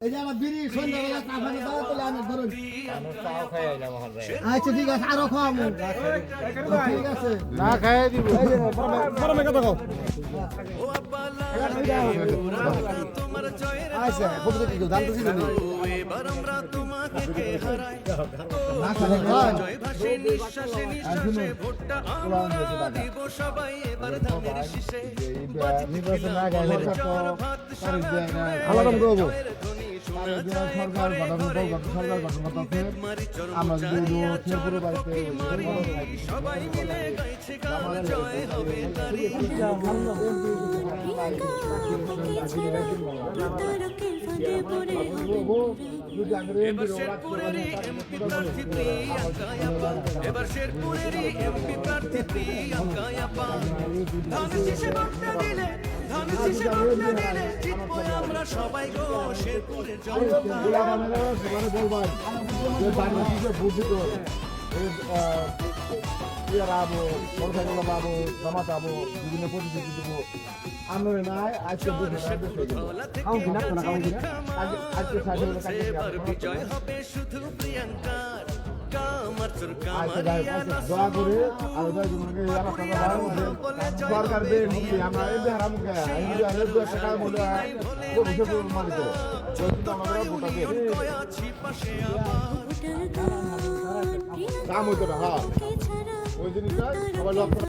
এই যে আমার বিড়ি সন্ধ্যাবেলা চা পানি দাও তাহলে আমি ধরুন চাও খাই আইলাম এখন রে। আচ্ছা ঠিক আছে আরো খাওয়াবো ঠিক আছে না খাই দিব। বড় মেয়ে কথা কও আচ্ছা কত কি দাম তো ছিল না না খালে খান নির্বাচন না গেলে আলাদা করবো সরকার সরকার গঠন করতে আমরা যদি শেরপুরের বাড়িতে সবাই মিলে গাইছে গান জয় হবে এবার শেরপুরেরই এমপি প্রার্থী প্রিয়াঙ্কা এবার শেরপুরেরই এমপি প্রার্থী প্রিয়াঙ্কা ধান শীষে ভোটটা দিলে ধান শীষে ভোটটা দিলে জিতবো আমরা সবাই গো শেরপুরের জনতা পাবো মোটরসাইকেল পাবো জামা পাবো বিভিন্ন প্রতিযোগী দেবো আমরা নাই আজকে বিজয় হবে শুধু প্রিয়াঙ্কার দোয়া করে সরকার আমরা হারাম মালিক কাম হইতো না হ্যাঁ ওই জিনিসটা সবাই লক্ষ্য